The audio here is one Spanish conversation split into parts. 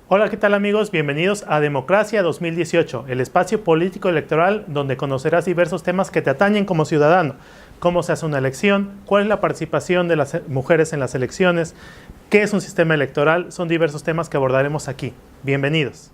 Hola, ¿qué tal amigos? Bienvenidos a Democracia 2018, el espacio político electoral donde conocerás diversos temas que te atañen como ciudadano. Cómo se hace una elección, cuál es la participación de las mujeres en las elecciones, qué es un sistema electoral, son diversos temas que abordaremos aquí. Bienvenidos.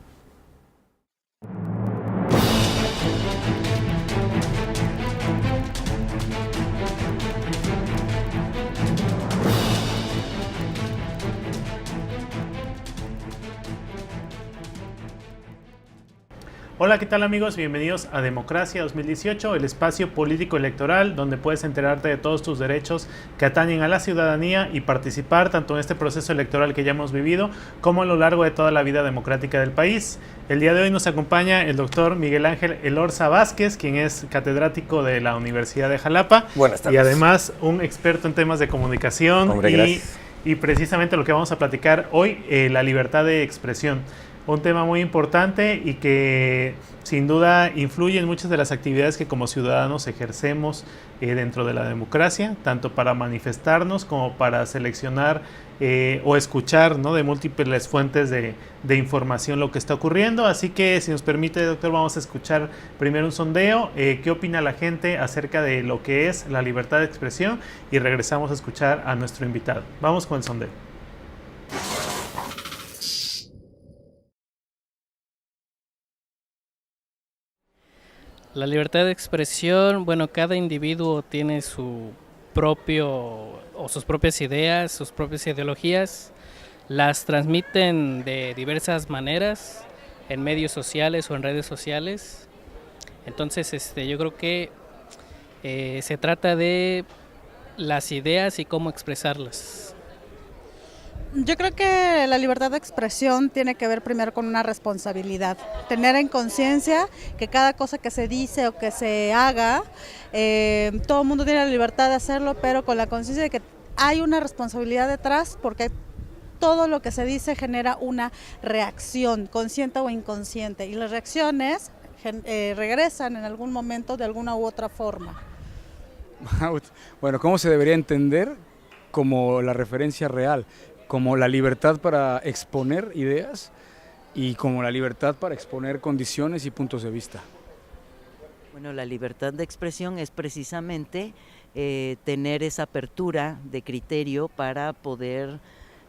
Hola, ¿qué tal amigos? Bienvenidos a Democracia 2018, el espacio político electoral donde puedes enterarte de todos tus derechos que atañen a la ciudadanía y participar tanto en este proceso electoral que ya hemos vivido como a lo largo de toda la vida democrática del país. El día de hoy nos acompaña el doctor Miguel Ángel Elorza Vázquez, quien es catedrático de la Universidad de Jalapa. Buenas tardes. Y además un experto en temas de comunicación. Hombre, y precisamente lo que vamos a platicar hoy, la libertad de expresión. Un tema muy importante y que sin duda influye en muchas de las actividades que como ciudadanos ejercemos dentro de la democracia, tanto para manifestarnos como para seleccionar o escuchar, ¿no?, de múltiples fuentes de información lo que está ocurriendo. Así que si nos permite, doctor, vamos a escuchar primero un sondeo. ¿Qué opina la gente acerca de lo que es la libertad de expresión? Y regresamos a escuchar a nuestro invitado. Vamos con el sondeo. La libertad de expresión, bueno, cada individuo tiene su propio o sus propias ideas, sus propias ideologías, las transmiten de diversas maneras en medios sociales o en redes sociales. Entonces, yo creo que se trata de las ideas y cómo expresarlas. Yo creo que la libertad de expresión tiene que ver primero con una responsabilidad, tener en conciencia que cada cosa que se dice o que se haga, todo el mundo tiene la libertad de hacerlo, pero con la conciencia de que hay una responsabilidad detrás, porque todo lo que se dice genera una reacción, consciente o inconsciente, y las reacciones regresan en algún momento de alguna u otra forma. Bueno, ¿cómo se debería entender como la referencia real? Como la libertad para exponer ideas y como la libertad para exponer condiciones y puntos de vista. Bueno, la libertad de expresión es precisamente tener esa apertura de criterio para poder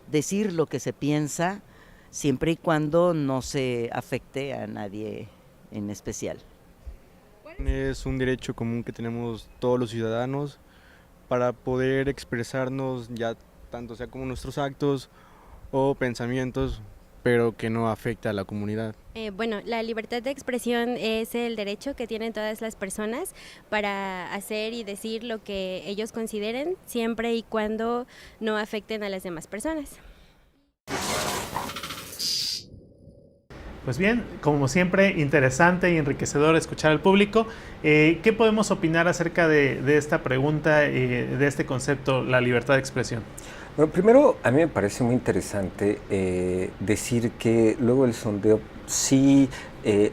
decir lo que se piensa, siempre y cuando no se afecte a nadie en especial. Es un derecho común que tenemos todos los ciudadanos para poder expresarnos, ya tanto sea como nuestros actos o pensamientos, pero que no afecta a la comunidad. Bueno, la libertad de expresión es el derecho que tienen todas las personas para hacer y decir lo que ellos consideren, siempre y cuando no afecten a las demás personas. Pues bien, como siempre, interesante y enriquecedor escuchar al público. ¿Qué podemos opinar acerca de esta pregunta, de este concepto, la libertad de expresión? Bueno, primero, a mí me parece muy interesante decir que luego del sondeo, sí,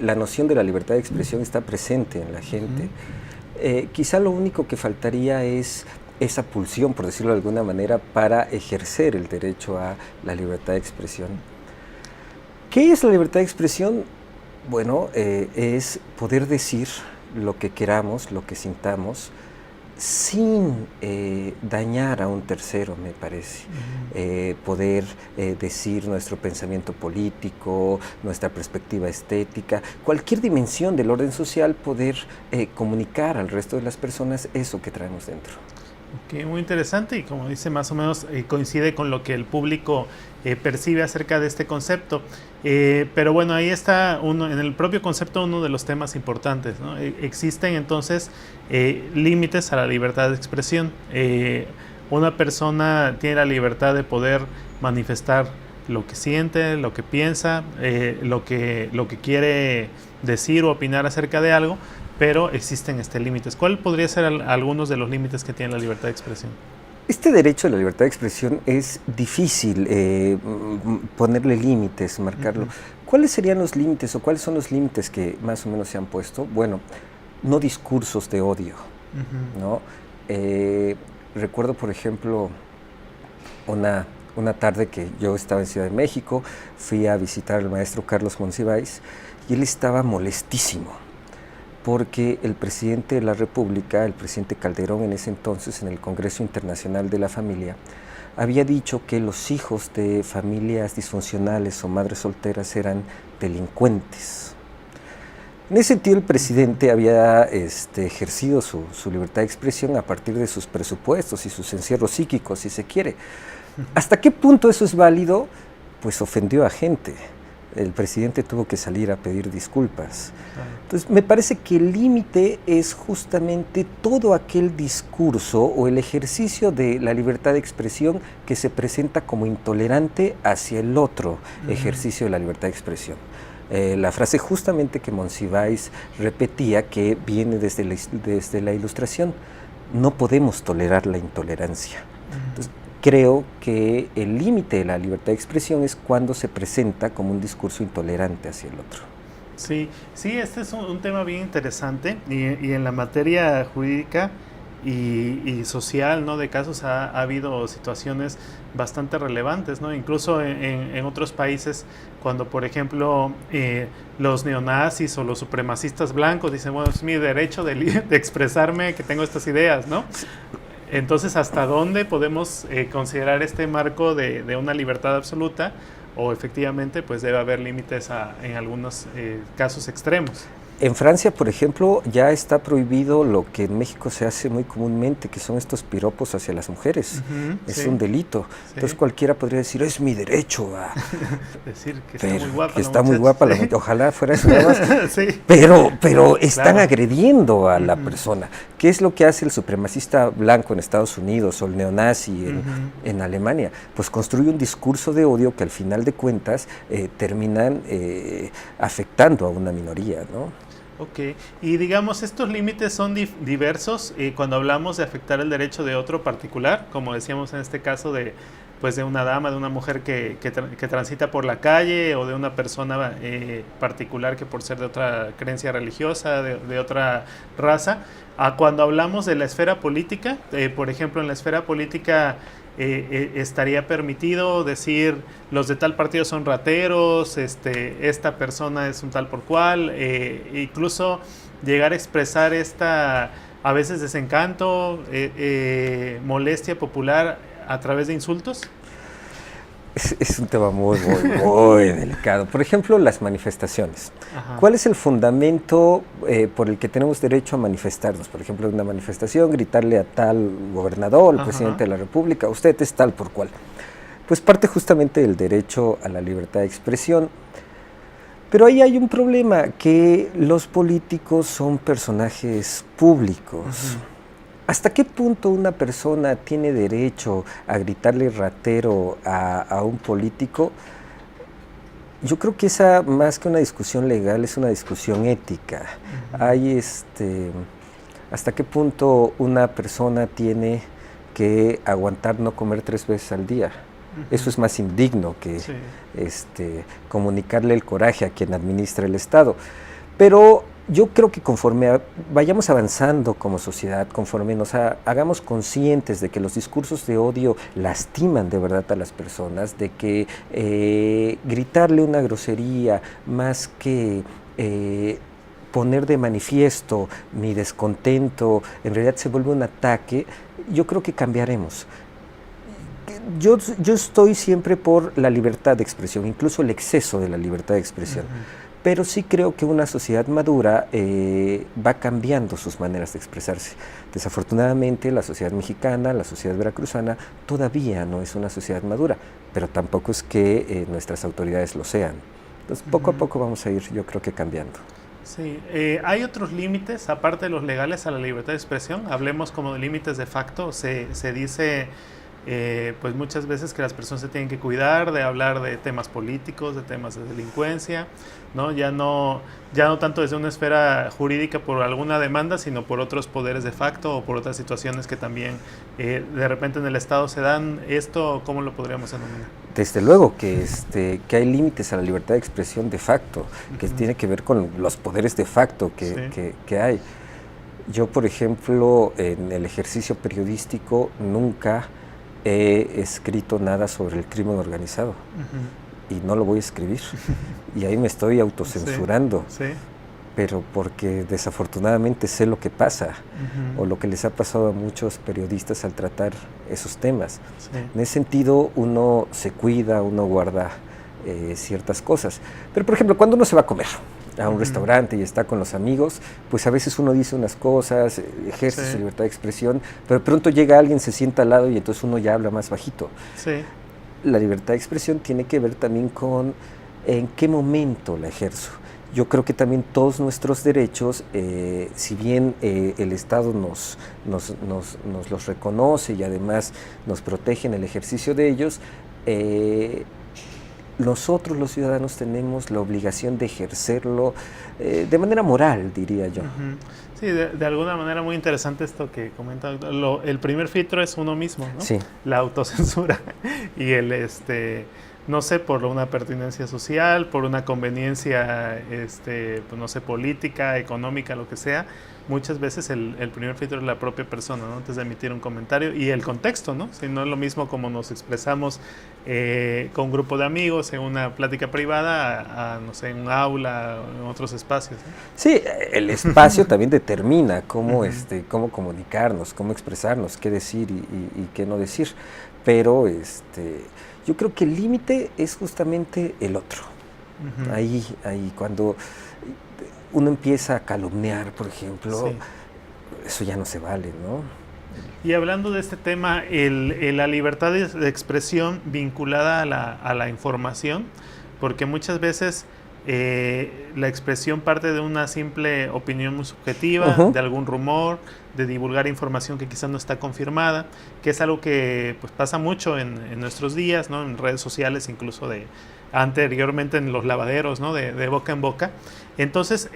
la noción de la libertad de expresión está presente en la gente. Quizá lo único que faltaría es esa pulsión, por decirlo de alguna manera, para ejercer el derecho a la libertad de expresión. ¿Qué es la libertad de expresión? Bueno, es poder decir lo que queramos, lo que sintamos, sin dañar a un tercero, me parece. Poder decir nuestro pensamiento político, nuestra perspectiva estética, cualquier dimensión del orden social, poder comunicar al resto de las personas eso que traemos dentro. Okay, muy interesante, y como dice, más o menos coincide con lo que el público percibe acerca de este concepto. Pero bueno, ahí está en el propio concepto uno de los temas importantes, ¿no? Existen entonces límites a la libertad de expresión. Una persona tiene la libertad de poder manifestar lo que siente, lo que piensa, lo que quiere decir o opinar acerca de algo, pero existen límites. ¿Cuál podría ser algunos de los límites que tiene la libertad de expresión? Este derecho a la libertad de expresión es difícil ponerle límites, marcarlo. ¿Cuáles serían los límites o cuáles son los límites que más o menos se han puesto? Bueno, no discursos de odio, ¿no? Recuerdo, por ejemplo, una una tarde que yo estaba en Ciudad de México, fui a visitar al maestro Carlos Monsiváis y él estaba molestísimo porque el presidente de la República, el presidente Calderón en ese entonces, en el Congreso Internacional de la Familia, había dicho que los hijos de familias disfuncionales o madres solteras eran delincuentes. En ese sentido, el presidente había ejercido su libertad de expresión a partir de sus presupuestos y sus encierros psíquicos, si se quiere. ¿Hasta qué punto eso es válido? Pues ofendió a gente. El presidente tuvo que salir a pedir disculpas. Entonces, me parece que el límite es justamente todo aquel discurso o el ejercicio de la libertad de expresión que se presenta como intolerante hacia el otro ejercicio de la libertad de expresión. La frase justamente que Monsiváis repetía, que viene desde la Ilustración: no podemos tolerar la intolerancia. Entonces, creo que el límite de la libertad de expresión es cuando se presenta como un discurso intolerante hacia el otro. Sí, este es un tema bien interesante y en la materia jurídica y social, ¿no?, de casos ha habido situaciones bastante relevantes, ¿no? Incluso en otros países, cuando por ejemplo los neonazis o los supremacistas blancos dicen, bueno, es mi derecho de expresarme que tengo estas ideas, ¿no? Entonces, ¿hasta dónde podemos considerar este marco de una libertad absoluta? O efectivamente, pues debe haber límites en algunos casos extremos. En Francia, por ejemplo, ya está prohibido lo que en México se hace muy comúnmente, que son estos piropos hacia las mujeres. Es un delito. Entonces cualquiera podría decir, es mi derecho a decir que está muy guapa. Que está muy guapa la muchacha. Ojalá fuera eso nada más. Sí. Pero están agrediendo a la persona. ¿Qué es lo que hace el supremacista blanco en Estados Unidos o el neonazi en Alemania? Pues construye un discurso de odio que al final de cuentas terminan afectando a una minoría, ¿no? Ok, y digamos, estos límites son diversos cuando hablamos de afectar el derecho de otro particular, como decíamos en este caso de una dama, de una mujer que transita por la calle, o de una persona particular que por ser de otra creencia religiosa, de otra raza, a cuando hablamos de la esfera política. Por ejemplo, en la esfera política estaría permitido decir los de tal partido son rateros, esta persona es un tal por cual, incluso llegar a expresar a veces desencanto, molestia popular a través de insultos. Es un tema muy delicado. Por ejemplo, las manifestaciones. Ajá. ¿Cuál es el fundamento por el que tenemos derecho a manifestarnos? Por ejemplo, en una manifestación, gritarle a tal gobernador, al presidente de la República, usted es tal por cual. Pues parte justamente del derecho a la libertad de expresión. Pero ahí hay un problema, que los políticos son personajes públicos. ¿Hasta qué punto una persona tiene derecho a gritarle ratero a un político? Yo creo que esa, más que una discusión legal, es una discusión ética. Hay ¿hasta qué punto una persona tiene que aguantar no comer 3 veces al día? Eso es más indigno que comunicarle el coraje a quien administra el Estado. Pero yo creo que conforme vayamos avanzando como sociedad, conforme nos hagamos conscientes de que los discursos de odio lastiman de verdad a las personas, de que gritarle una grosería más que poner de manifiesto mi descontento, en realidad se vuelve un ataque, yo creo que cambiaremos. Yo estoy siempre por la libertad de expresión, incluso el exceso de la libertad de expresión. Pero sí creo que una sociedad madura va cambiando sus maneras de expresarse. Desafortunadamente, la sociedad mexicana, la sociedad veracruzana, todavía no es una sociedad madura, pero tampoco es que nuestras autoridades lo sean. Entonces, poco a poco vamos a ir, yo creo que cambiando. Sí, ¿hay otros límites, aparte de los legales, a la libertad de expresión? Hablemos como de límites de facto. Se dice pues muchas veces que las personas se tienen que cuidar de hablar de temas políticos, de temas de delincuencia, ¿no? Ya no tanto desde una esfera jurídica por alguna demanda, sino por otros poderes de facto o por otras situaciones que también de repente en el Estado se dan. ¿Esto cómo lo podríamos denominar? Desde luego que hay límites a la libertad de expresión de facto, que tiene que ver con los poderes de facto que hay. Yo, por ejemplo, en el ejercicio periodístico nunca he escrito nada sobre el crimen organizado y no lo voy a escribir. Y ahí me estoy autocensurando. Sí, sí. Pero porque desafortunadamente sé lo que pasa o lo que les ha pasado a muchos periodistas al tratar esos temas. Sí. En ese sentido uno se cuida, uno guarda ciertas cosas. Pero por ejemplo, cuando uno se va a comer a un restaurante y está con los amigos, pues a veces uno dice unas cosas, ejerce su libertad de expresión, pero de pronto llega alguien, se sienta al lado y entonces uno ya habla más bajito. Sí. La libertad de expresión tiene que ver también con en qué momento la ejerzo. Yo creo que también todos nuestros derechos, si bien el Estado nos los reconoce y además nos protege en el ejercicio de ellos, nosotros los ciudadanos tenemos la obligación de ejercerlo de manera moral, diría yo. Sí, de alguna manera muy interesante esto que comenta. El primer filtro es uno mismo, ¿no? Sí. La autocensura y no sé, por una pertinencia social, por una conveniencia, pues no sé, política, económica, lo que sea. Muchas veces el primer filtro es la propia persona, ¿no? Antes de emitir un comentario y el contexto, ¿no? Si no es lo mismo como nos expresamos con un grupo de amigos en una plática privada a no sé, en un aula, en otros espacios, ¿no? Sí, el espacio también determina cómo, cómo comunicarnos, cómo expresarnos, qué decir y qué no decir. Pero yo creo que el límite es justamente el otro. Ahí cuando uno empieza a calumniar, por ejemplo, eso ya no se vale, ¿no? Y hablando de este tema, la libertad de expresión vinculada a la información, porque muchas veces la expresión parte de una simple opinión muy subjetiva, de algún rumor, de divulgar información que quizás no está confirmada, que es algo que pues, pasa mucho en nuestros días, ¿no? En redes sociales, incluso anteriormente en los lavaderos, ¿no? De boca en boca. Entonces,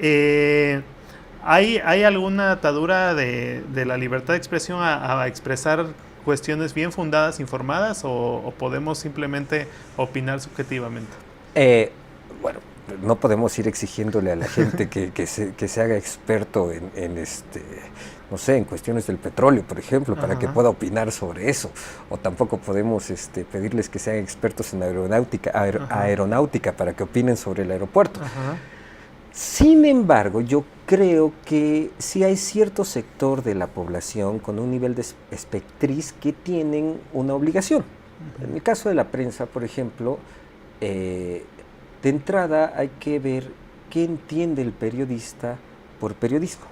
¿hay alguna atadura de la libertad de expresión a expresar cuestiones bien fundadas, informadas, o podemos simplemente opinar subjetivamente? Bueno, no podemos ir exigiéndole a la gente que se haga experto no sé, en cuestiones del petróleo, por ejemplo, para que pueda opinar sobre eso. O tampoco podemos pedirles que sean expertos en aeronáutica para que opinen sobre el aeropuerto. Sin embargo, yo creo que sí hay cierto sector de la población con un nivel de espectriz que tienen una obligación. En el caso de la prensa, por ejemplo, de entrada hay que ver qué entiende el periodista por periodismo.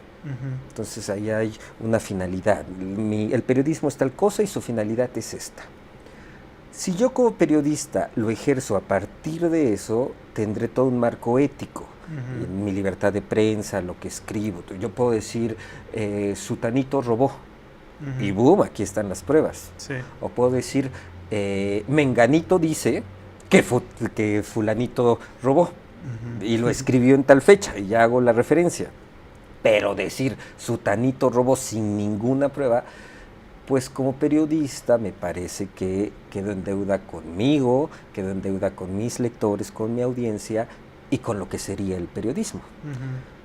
Entonces ahí hay una finalidad. El periodismo es tal cosa y su finalidad es esta. Si yo como periodista lo ejerzo a partir de eso, tendré todo un marco ético. Mi libertad de prensa, lo que escribo. Yo puedo decir, Sutanito robó. Y boom, aquí están las pruebas. Sí. O puedo decir, Menganito dice que fulanito robó. Y lo escribió en tal fecha, y ya hago la referencia. Pero decir Sutanito robó sin ninguna prueba, pues como periodista me parece que quedo en deuda conmigo, quedo en deuda con mis lectores, con mi audiencia y con lo que sería el periodismo.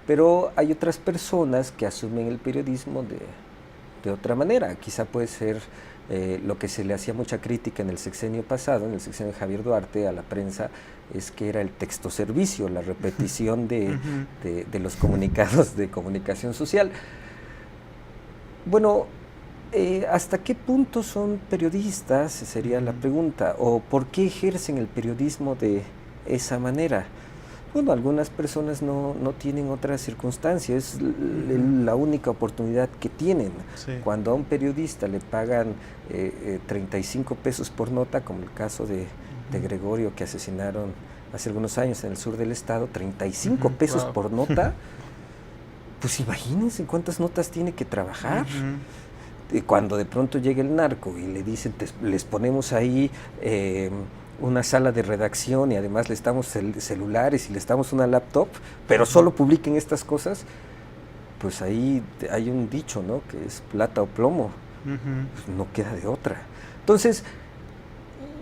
Pero hay otras personas que asumen el periodismo de otra manera. Quizá puede ser lo que se le hacía mucha crítica en el sexenio pasado, en el sexenio de Javier Duarte, a la prensa, es que era el texto servicio, la repetición de los comunicados de comunicación social. Bueno, ¿hasta qué punto son periodistas? Sería la pregunta. ¿O por qué ejercen el periodismo de esa manera? Bueno, algunas personas no tienen otra circunstancia, es la única oportunidad que tienen. Sí. Cuando a un periodista le pagan 35 pesos por nota, como el caso de Gregorio que asesinaron hace algunos años en el sur del estado, 35 pesos por nota, pues imagínense cuántas notas tiene que trabajar. Cuando de pronto llega el narco y le dicen, les ponemos ahí una sala de redacción y además les damos celulares y les damos una laptop, pero solo publiquen estas cosas, pues ahí hay un dicho, ¿no? Que es plata o plomo. Pues no queda de otra. Entonces,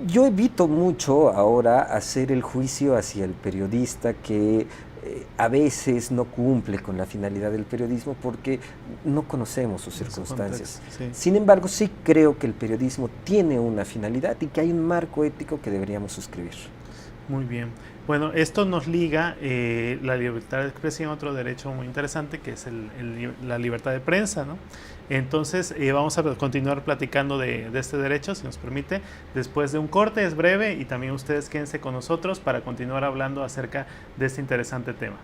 yo evito mucho ahora hacer el juicio hacia el periodista que a veces no cumple con la finalidad del periodismo porque no conocemos sus circunstancias. Sí. Sin embargo, sí creo que el periodismo tiene una finalidad y que hay un marco ético que deberíamos suscribir. Muy bien. Bueno, esto nos liga la libertad de expresión a otro derecho muy interesante, que es la libertad de prensa, ¿no? Entonces, vamos a continuar platicando de este derecho, si nos permite, después de un corte. Es breve y también ustedes quédense con nosotros para continuar hablando acerca de este interesante tema.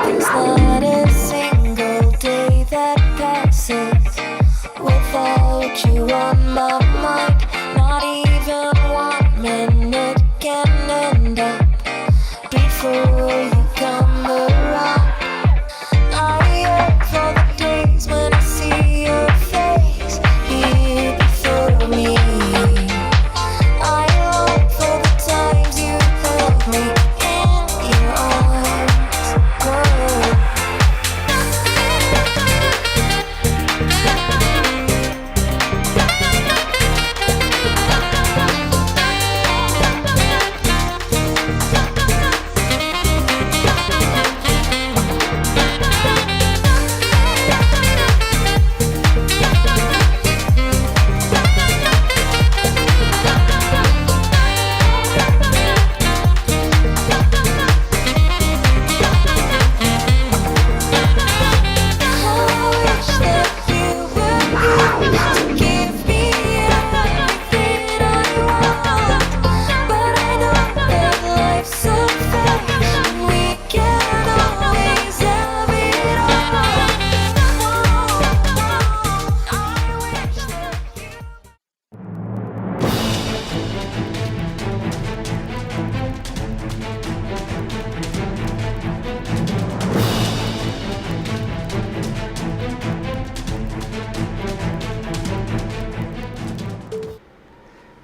There's not a single day that passes without you on my mind. Not even 1 minute can end up before you come around. I yearn for the days when I see your face here before me. I long for the times you held me in your arms.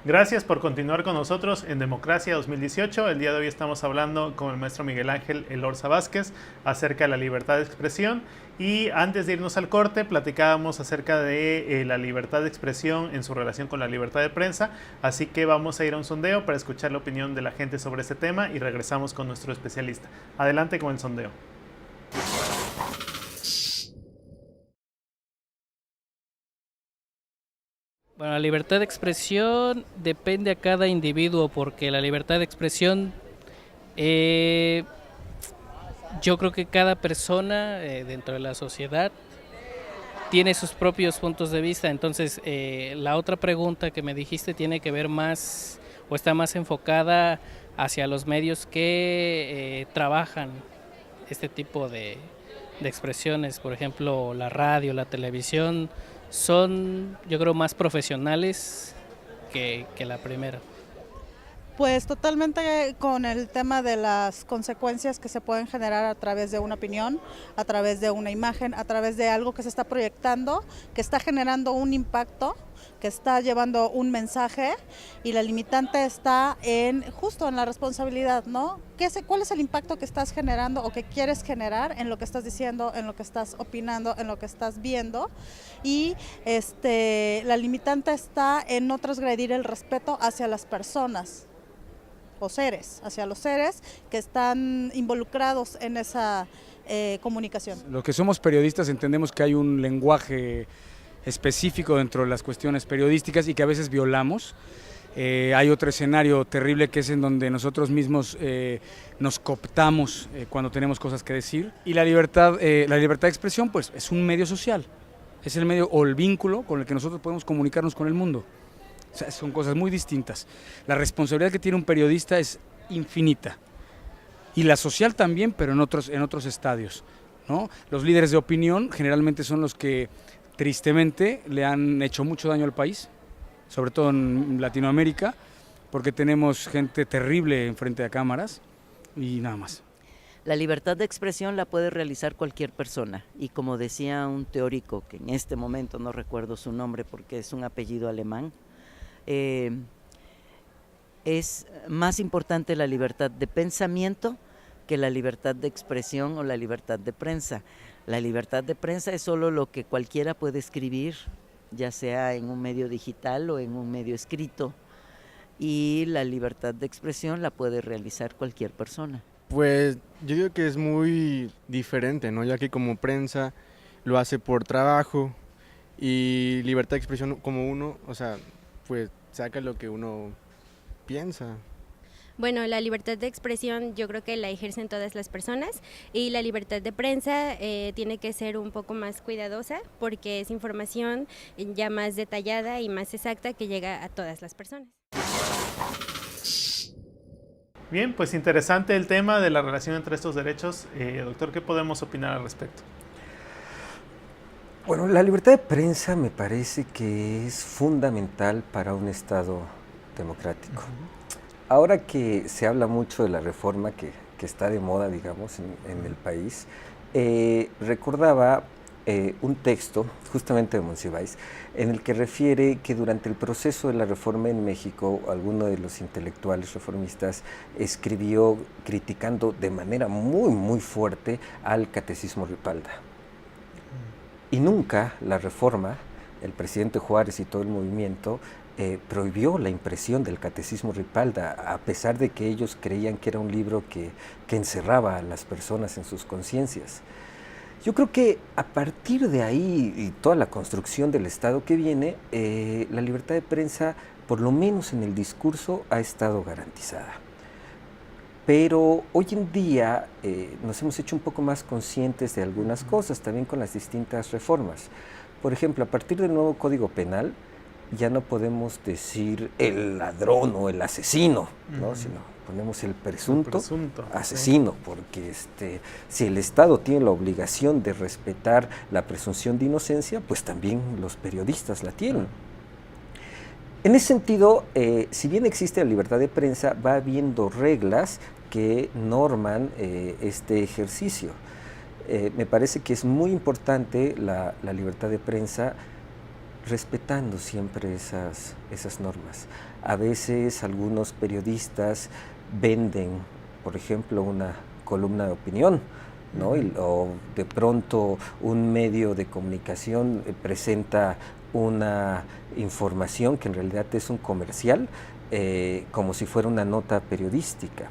Gracias por continuar con nosotros en Democracia 2018. El día de hoy estamos hablando con el maestro Miguel Ángel Elorza Vázquez acerca de la libertad de expresión. Y antes de irnos al corte, platicábamos acerca de la libertad de expresión en su relación con la libertad de prensa. Así que vamos a ir a un sondeo para escuchar la opinión de la gente sobre este tema y regresamos con nuestro especialista. Adelante con el sondeo. Bueno, la libertad de expresión depende a cada individuo, porque la libertad de expresión, yo creo que cada persona dentro de la sociedad tiene sus propios puntos de vista. Entonces, la otra pregunta que me dijiste tiene que ver más, o está más enfocada hacia los medios que trabajan este tipo de expresiones. Por ejemplo, la radio, la televisión, son, yo creo, más profesionales que la primera. Pues totalmente con el tema de las consecuencias que se pueden generar a través de una opinión, a través de una imagen, a través de algo que se está proyectando, que está generando un impacto, que está llevando un mensaje, y la limitante está justo en la responsabilidad, ¿no? ¿Cuál es el impacto que estás generando o que quieres generar en lo que estás diciendo, en lo que estás opinando, en lo que estás viendo? Y la limitante está en no transgredir el respeto hacia las personas o seres, hacia los seres que están involucrados en esa comunicación. Los que somos periodistas entendemos que hay un lenguaje específico dentro de las cuestiones periodísticas y que a veces violamos. Hay otro escenario terrible que es en donde nosotros mismos nos cooptamos cuando tenemos cosas que decir. Y la libertad de expresión, pues, es un medio social, es el medio o el vínculo con el que nosotros podemos comunicarnos con el mundo. O sea, son cosas muy distintas. La responsabilidad que tiene un periodista es infinita, y la social también, pero en otros estadios, ¿no? Los líderes de opinión generalmente son los que tristemente le han hecho mucho daño al país, sobre todo en Latinoamérica, porque tenemos gente terrible enfrente de cámaras y nada más. La libertad de expresión la puede realizar cualquier persona y como decía un teórico, que en este momento no recuerdo su nombre porque es un apellido alemán, es más importante la libertad de pensamiento que la libertad de expresión o la libertad de prensa. La libertad de prensa es solo lo que cualquiera puede escribir, ya sea en un medio digital o en un medio escrito, y la libertad de expresión la puede realizar cualquier persona. Pues yo digo que es muy diferente, ¿no? Ya que como prensa lo hace por trabajo y libertad de expresión como uno, o sea, pues saca lo que uno piensa. Bueno, la libertad de expresión yo creo que la ejercen todas las personas y la libertad de prensa tiene que ser un poco más cuidadosa porque es información ya más detallada y más exacta que llega a todas las personas. Bien, pues interesante el tema de la relación entre estos derechos. Doctor, ¿qué podemos opinar al respecto? Bueno, la libertad de prensa me parece que es fundamental para un Estado democrático. Ahora que se habla mucho de la reforma que está de moda, digamos, en el país, recordaba un texto, justamente de Monsiváis, en el que refiere que durante el proceso de la reforma en México, alguno de los intelectuales reformistas escribió criticando de manera muy, muy fuerte al catecismo Ripalda. Y nunca la reforma, el presidente Juárez y todo el movimiento, prohibió la impresión del catecismo Ripalda, a pesar de que ellos creían que era un libro que encerraba a las personas en sus conciencias. Yo creo que a partir de ahí y toda la construcción del Estado que viene, la libertad de prensa, por lo menos en el discurso, ha estado garantizada. Pero hoy en día nos hemos hecho un poco más conscientes de algunas cosas, también con las distintas reformas. Por ejemplo, a partir del nuevo Código Penal, ya no podemos decir el ladrón o el asesino, ¿no? Sino ponemos el presunto asesino, sí. Porque si el Estado tiene la obligación de respetar la presunción de inocencia, pues también los periodistas la tienen. En ese sentido, si bien existe la libertad de prensa, va habiendo reglas que norman este ejercicio. Me parece que es muy importante la libertad de prensa, respetando siempre esas normas. A veces algunos periodistas venden, por ejemplo, una columna de opinión, ¿no? O de pronto un medio de comunicación presenta una información que en realidad es un comercial, como si fuera una nota periodística.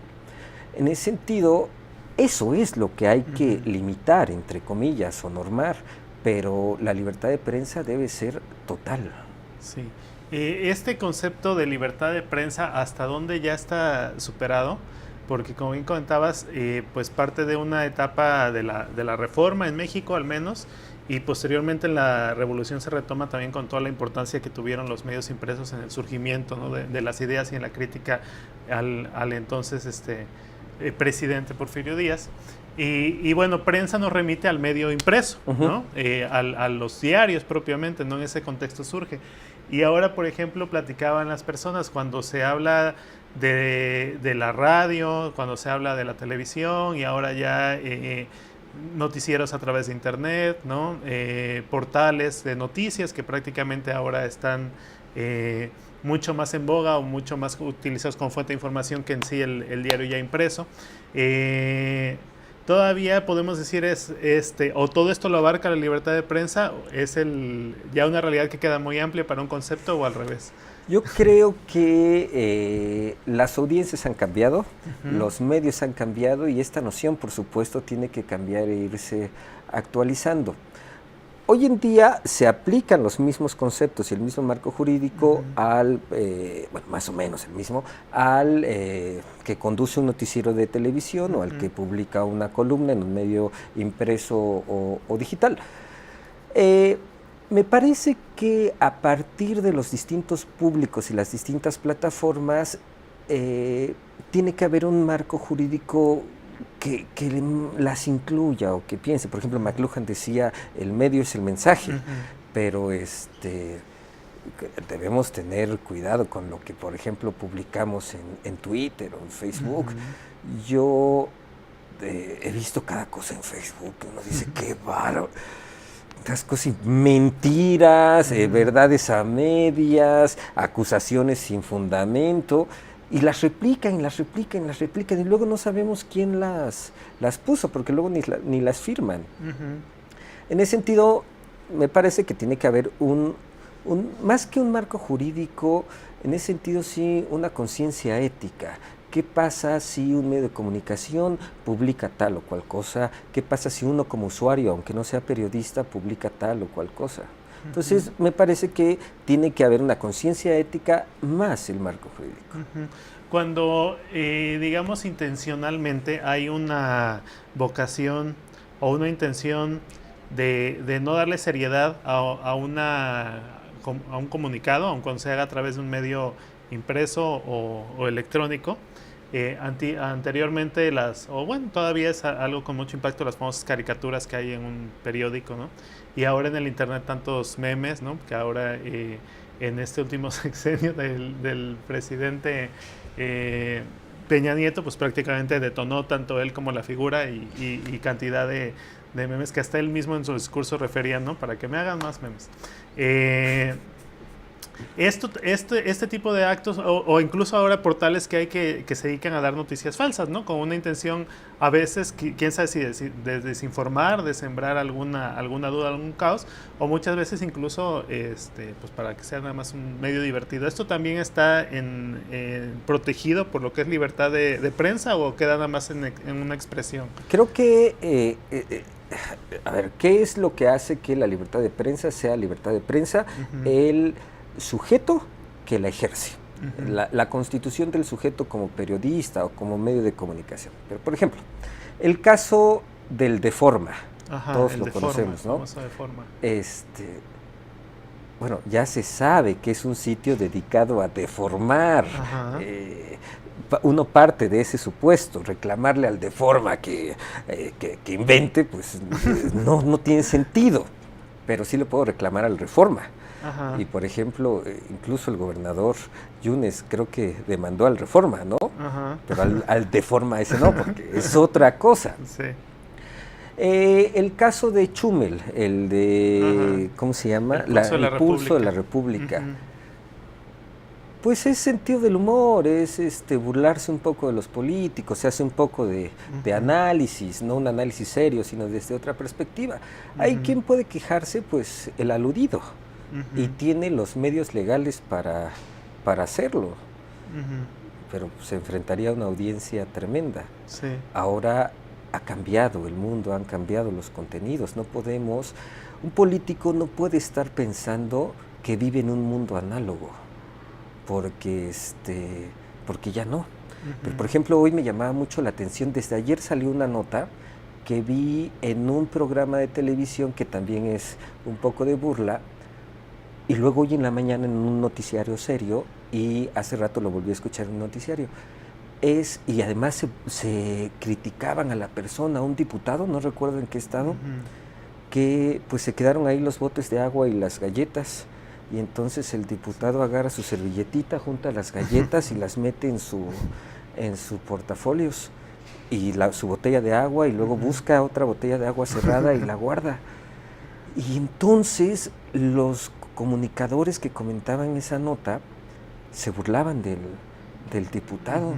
En ese sentido, eso es lo que hay que limitar, entre comillas, o normar, pero la libertad de prensa debe ser total. Sí. Este concepto de libertad de prensa, ¿hasta dónde ya está superado? Porque como bien comentabas, pues parte de una etapa de la reforma en México al menos, y posteriormente en la revolución se retoma también con toda la importancia que tuvieron los medios impresos en el surgimiento, ¿no? de las ideas y en la crítica al entonces presidente Porfirio Díaz. Y bueno, prensa nos remite al medio impreso, ¿no? A los diarios propiamente, ¿no? En ese contexto surge. Y ahora, por ejemplo, platicaban las personas cuando se habla de la radio, cuando se habla de la televisión y ahora ya noticieros a través de internet, ¿no? Portales de noticias que prácticamente ahora están mucho más en boga o mucho más utilizados como fuente de información que en sí el diario ya impreso. Todavía podemos decir o todo esto lo abarca la libertad de prensa, es ya una realidad que queda muy amplia para un concepto, o al revés. Yo creo que las audiencias han cambiado, los medios han cambiado y esta noción, por supuesto, tiene que cambiar e irse actualizando. Hoy en día se aplican los mismos conceptos y el mismo marco jurídico al, bueno, más o menos el mismo, al que conduce un noticiero de televisión o al que publica una columna en un medio impreso o digital. Me parece que a partir de los distintos públicos y las distintas plataformas tiene que haber un marco jurídico que las incluya o que piense. Por ejemplo, McLuhan decía, el medio es el mensaje, pero debemos tener cuidado con lo que, por ejemplo, publicamos en Twitter o en Facebook. Yo he visto cada cosa en Facebook, uno dice, qué bárbaro. Las cosas, mentiras, verdades a medias, acusaciones sin fundamento, y las replican, y luego no sabemos quién las puso, porque luego ni las firman. En ese sentido, me parece que tiene que haber más que un marco jurídico, en ese sentido sí una conciencia ética. ¿Qué pasa si un medio de comunicación publica tal o cual cosa? ¿Qué pasa si uno como usuario, aunque no sea periodista, publica tal o cual cosa? Entonces, me parece que tiene que haber una conciencia ética más el marco jurídico. Cuando, digamos, intencionalmente hay una vocación o una intención de no darle seriedad a un comunicado, aun cuando se haga a través de un medio impreso o electrónico, anteriormente todavía es algo con mucho impacto, las famosas caricaturas que hay en un periódico, ¿no? Y ahora en el internet tantos memes, ¿no? Que ahora en este último sexenio del presidente Peña Nieto, pues prácticamente detonó tanto él como la figura y cantidad de memes que hasta él mismo en su discurso refería, ¿no? Para que me hagan más memes. Este tipo de actos, o incluso ahora portales que hay que se dedican a dar noticias falsas, ¿no? Con una intención a veces, quién sabe si de desinformar, de sembrar alguna duda, algún caos, o muchas veces incluso pues para que sea nada más un medio divertido. ¿Esto también está protegido por lo que es libertad de prensa o queda nada más en una expresión? Creo que a ver, ¿qué es lo que hace que la libertad de prensa sea libertad de prensa? El sujeto que la ejerce. La constitución del sujeto como periodista o como medio de comunicación. Pero, por ejemplo, el caso del Deforma, todos lo conocemos, ¿no? Deforma. Bueno, ya se sabe que es un sitio dedicado a deformar. Uno parte de ese supuesto, reclamarle al Deforma que invente, pues no tiene sentido, pero sí le puedo reclamar al Reforma. Y por ejemplo, incluso el gobernador Yunes creo que demandó al Reforma, ¿no? Pero al Deforma ese no, porque es otra cosa. Sí. El caso de Chumel, el de, ¿cómo se llama? El Pulso de la República. Pues es sentido del humor, es burlarse un poco de los políticos, se hace un poco de análisis, no un análisis serio, sino desde otra perspectiva. Hay quien puede quejarse, pues el aludido, y tiene los medios legales para hacerlo, pero se enfrentaría a una audiencia tremenda. Sí. Ahora ha cambiado el mundo, han cambiado los contenidos, un político no puede estar pensando que vive en un mundo análogo, porque ya no. Pero, por ejemplo, hoy me llamaba mucho la atención, desde ayer salió una nota que vi en un programa de televisión que también es un poco de burla, y luego hoy en la mañana en un noticiario serio, y hace rato lo volví a escuchar en un noticiario, y además se criticaban a la persona, a un diputado, no recuerdo en qué estado, que pues se quedaron ahí los botes de agua y las galletas, y entonces el diputado agarra su servilletita, junta las galletas y las mete en su portafolios, y su botella de agua, y luego busca otra botella de agua cerrada y la guarda. Y entonces los comunicadores que comentaban esa nota se burlaban del diputado.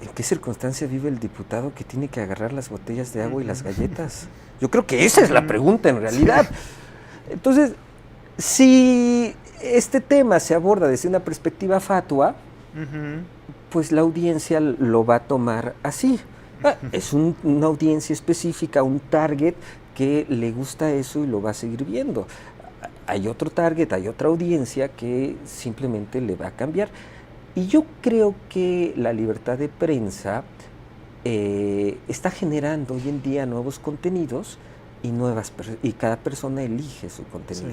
¿En qué circunstancia vive el diputado que tiene que agarrar las botellas de agua y las galletas? Yo creo que esa es la pregunta en realidad. Entonces, si este tema se aborda desde una perspectiva fatua, pues la audiencia lo va a tomar así. Es una audiencia específica, un target que le gusta eso y lo va a seguir viendo. Hay otro target, hay otra audiencia que simplemente le va a cambiar. Y yo creo que la libertad de prensa está generando hoy en día nuevos contenidos y cada persona elige su contenido.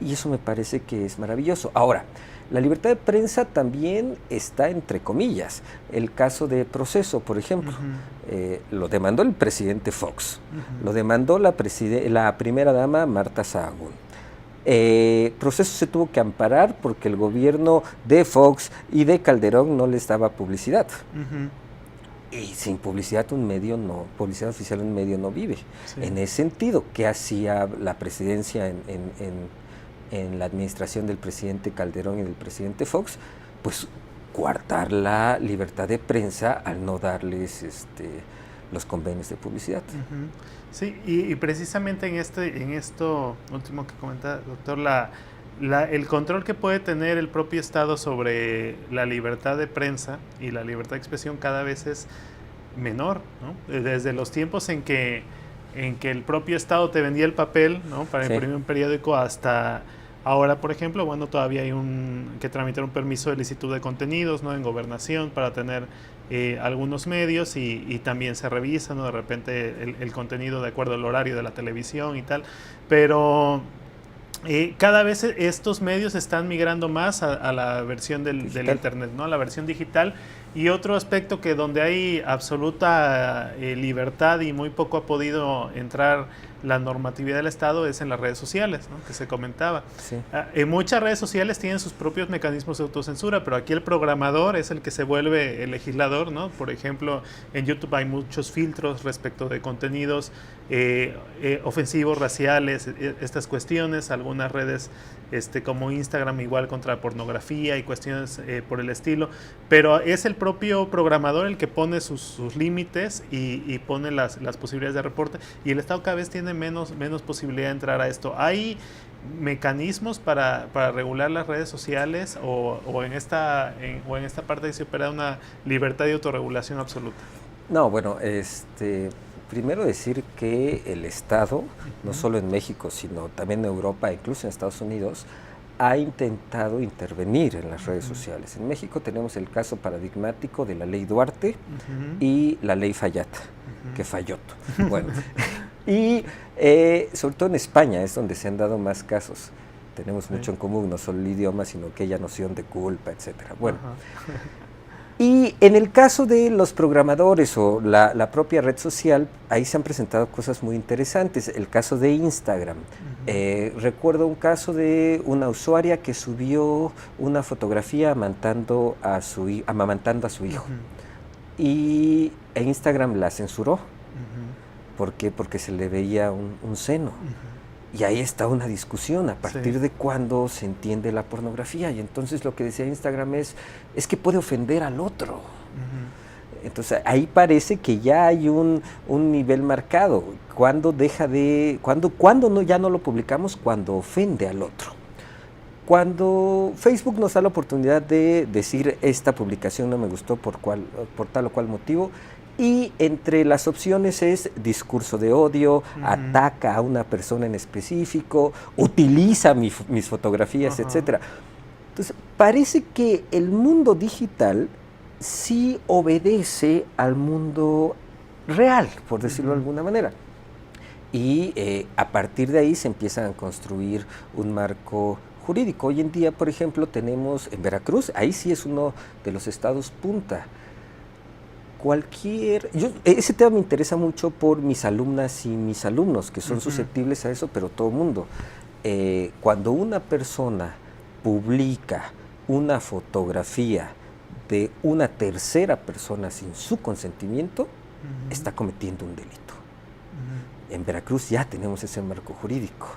Sí. Y eso me parece que es maravilloso. Ahora, la libertad de prensa también está entre comillas. El caso de Proceso, por ejemplo, lo demandó el presidente Fox, lo demandó la primera dama Marta Sahagún. Proceso se tuvo que amparar porque el gobierno de Fox y de Calderón no les daba publicidad. Y sin publicidad publicidad oficial un medio no vive. Sí. En ese sentido, ¿qué hacía la presidencia en la administración del presidente Calderón y del presidente Fox? Pues coartar la libertad de prensa al no darles los convenios de publicidad. Ujú. Sí, y precisamente en esto último que comenta, doctor, el control que puede tener el propio Estado sobre la libertad de prensa y la libertad de expresión cada vez es menor, ¿no? Desde los tiempos en que el propio Estado te vendía el papel, ¿no?, para Sí. imprimir un periódico, hasta ahora, por ejemplo, bueno, todavía hay que tramitar un permiso de licitud de contenidos, ¿no?, en Gobernación para tener algunos medios, y también se revisa, ¿no?, de repente el contenido de acuerdo al horario de la televisión y tal, pero cada vez estos medios están migrando más a la versión del Internet, ¿no?, a la versión digital. Y otro aspecto que donde hay absoluta libertad y muy poco ha podido entrar la normatividad del Estado es en las redes sociales, ¿no?, que se comentaba. Sí. En muchas redes sociales tienen sus propios mecanismos de autocensura, pero aquí el programador es el que se vuelve el legislador, ¿no? Por ejemplo, en YouTube hay muchos filtros respecto de contenidos ofensivos, raciales, estas cuestiones. Algunas redes como Instagram igual contra pornografía y cuestiones por el estilo, pero es el propio programador el que pone sus límites y pone las posibilidades de reporte, y el Estado cada vez tiene menos posibilidad de entrar a esto. ¿Hay mecanismos para regular las redes sociales o en esta parte se opera una libertad de autorregulación absoluta? No, bueno, primero decir que el Estado, no solo en México, sino también en Europa, incluso en Estados Unidos, ha intentado intervenir en las redes sociales. En México tenemos el caso paradigmático de la ley Duarte y la ley Fallata, que falló. Bueno, y sobre todo en España es donde se han dado más casos. Tenemos mucho en común, no solo el idioma, sino aquella noción de culpa, etcétera. Bueno. Y en el caso de los programadores o la propia red social, ahí se han presentado cosas muy interesantes. El caso de Instagram. Recuerdo un caso de una usuaria que subió una fotografía amamantando a su hijo. Y Instagram la censuró. ¿Por qué? Porque se le veía un seno. Y ahí está una discusión, a partir de cuándo se entiende la pornografía. Y entonces lo que decía Instagram es que puede ofender al otro. Entonces ahí parece que ya hay un nivel marcado. ¿Cuándo ya no lo publicamos? Cuando ofende al otro. Cuando Facebook nos da la oportunidad de decir esta publicación no me gustó por tal o cual motivo, y entre las opciones es discurso de odio, ataca a una persona en específico, utiliza mis fotografías, etcétera. Entonces, parece que el mundo digital sí obedece al mundo real, por decirlo de alguna manera. Y a partir de ahí se empiezan a construir un marco jurídico. Hoy en día, por ejemplo, tenemos en Veracruz, ahí sí es uno de los estados punta. Ese tema me interesa mucho por mis alumnas y mis alumnos, que son susceptibles a eso, pero todo el mundo. Cuando una persona publica una fotografía de una tercera persona sin su consentimiento, está cometiendo un delito. En Veracruz ya tenemos ese marco jurídico,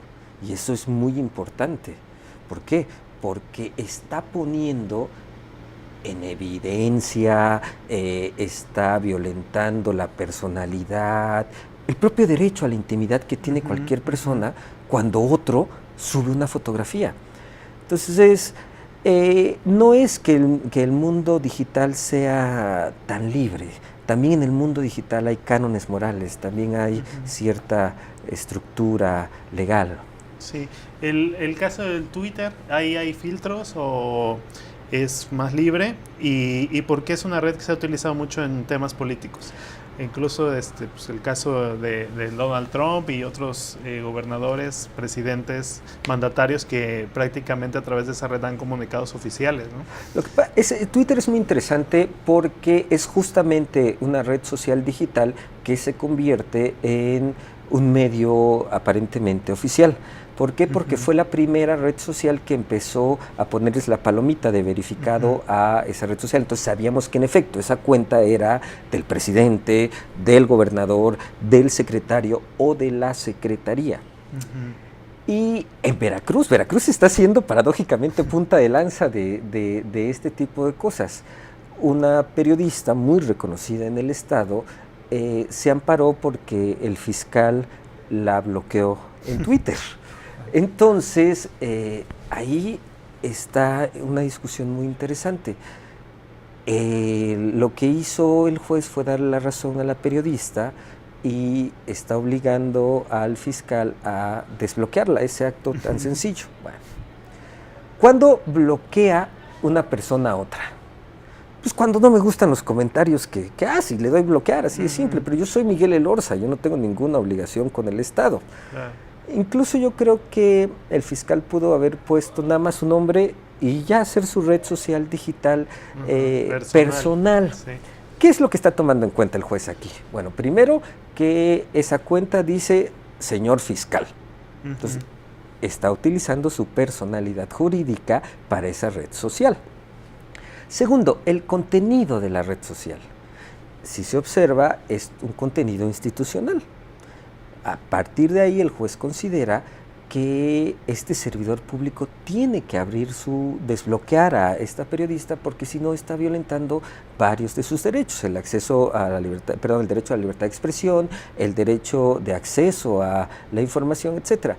y eso es muy importante. ¿Por qué? Porque está poniendo en evidencia, está violentando la personalidad, el propio derecho a la intimidad que tiene cualquier persona cuando otro sube una fotografía. Entonces, no es que el mundo digital sea tan libre. También en el mundo digital hay cánones morales, también hay cierta estructura legal. Sí, el caso del Twitter, ¿ahí hay filtros o es más libre? ¿Y por qué es una red que se ha utilizado mucho en temas políticos? Incluso pues el caso de Donald Trump y otros gobernadores, presidentes, mandatarios que prácticamente a través de esa red dan comunicados oficiales, ¿no? Twitter es muy interesante porque es justamente una red social digital que se convierte en un medio aparentemente oficial. ¿Por qué? Porque fue la primera red social que empezó a ponerles la palomita de verificado a esa red social. Entonces sabíamos que en efecto esa cuenta era del presidente, del gobernador, del secretario o de la secretaría. Y en Veracruz está siendo paradójicamente punta de lanza de este tipo de cosas. Una periodista muy reconocida en el estado se amparó porque el fiscal la bloqueó en Twitter. Entonces, ahí está una discusión muy interesante. Lo que hizo el juez fue darle la razón a la periodista y está obligando al fiscal a desbloquearla, ese acto tan sencillo. Bueno, ¿cuándo bloquea una persona a otra? Pues cuando no me gustan los comentarios que hace y le doy bloquear, así de simple, pero yo soy Miguel Elorza, yo no tengo ninguna obligación con el Estado. Incluso yo creo que el fiscal pudo haber puesto nada más su nombre y ya hacer su red social digital personal. Sí. ¿Qué es lo que está tomando en cuenta el juez aquí? Bueno, primero que esa cuenta dice señor fiscal. Entonces, está utilizando su personalidad jurídica para esa red social. Segundo, el contenido de la red social. Si se observa, es un contenido institucional. A partir de ahí, el juez considera que este servidor público tiene que desbloquear a esta periodista porque si no está violentando varios de sus derechos, el acceso a la libertad, el derecho a la libertad de expresión, el derecho de acceso a la información, etcétera.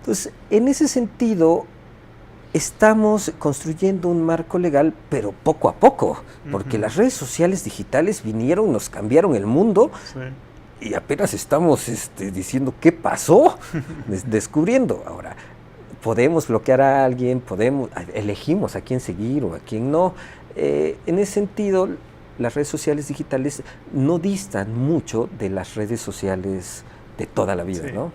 Entonces, en ese sentido, estamos construyendo un marco legal, pero poco a poco, porque las redes sociales digitales vinieron, nos cambiaron el mundo. Sí. Y apenas estamos diciendo qué pasó, descubriendo. Ahora, podemos bloquear a alguien, elegimos a quién seguir o a quién no. En ese sentido, las redes sociales digitales no distan mucho de las redes sociales de toda la vida, sí, ¿no?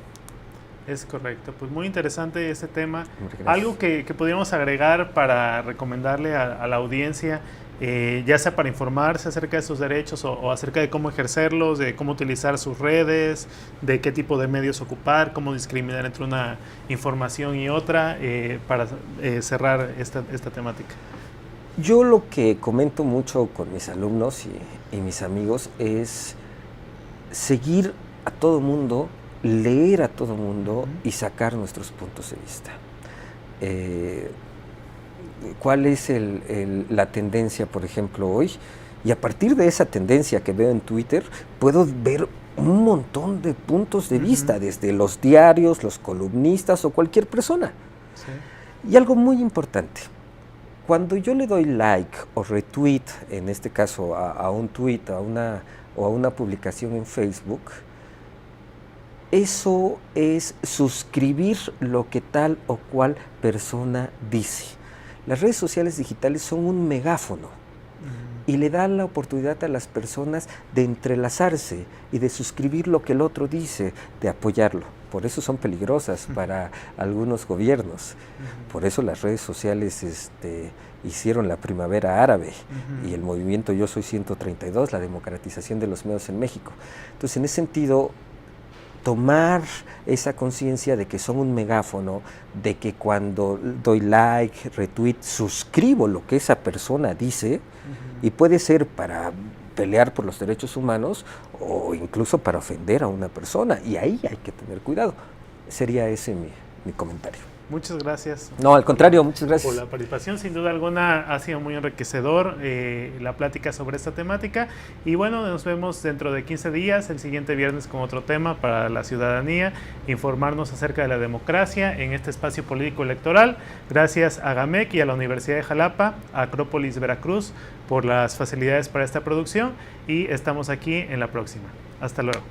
Es correcto. Pues muy interesante este tema. Algo que pudiéramos agregar para recomendarle a la audiencia, ya sea para informarse acerca de sus derechos o acerca de cómo ejercerlos, de cómo utilizar sus redes, de qué tipo de medios ocupar, cómo discriminar entre una información y otra, para cerrar esta temática. Yo lo que comento mucho con mis alumnos y mis amigos es seguir a todo mundo, leer a todo mundo y sacar nuestros puntos de vista. ¿Cuál es la tendencia, por ejemplo, hoy? Y a partir de esa tendencia que veo en Twitter, puedo ver un montón de puntos de vista, desde los diarios, los columnistas o cualquier persona. Sí. Y algo muy importante, cuando yo le doy like o retweet, en este caso a un tweet o a una publicación en Facebook, eso es suscribir lo que tal o cual persona dice. Las redes sociales digitales son un megáfono y le dan la oportunidad a las personas de entrelazarse y de suscribir lo que el otro dice, de apoyarlo. Por eso son peligrosas para algunos gobiernos. Por eso las redes sociales hicieron la primavera árabe y el movimiento Yo Soy 132, la democratización de los medios en México. Entonces, en ese sentido, tomar esa conciencia de que son un megáfono, de que cuando doy like, retweet, suscribo lo que esa persona dice, y puede ser para pelear por los derechos humanos o incluso para ofender a una persona, y ahí hay que tener cuidado. Sería ese mi comentario. Muchas gracias. No, al contrario, muchas gracias. Por la participación, sin duda alguna ha sido muy enriquecedor la plática sobre esta temática. Y bueno, nos vemos dentro de 15 días, el siguiente viernes con otro tema para la ciudadanía, informarnos acerca de la democracia en este espacio político electoral. Gracias a GAMEC y a la Universidad de Jalapa, a Acrópolis Veracruz, por las facilidades para esta producción, y estamos aquí en la próxima. Hasta luego.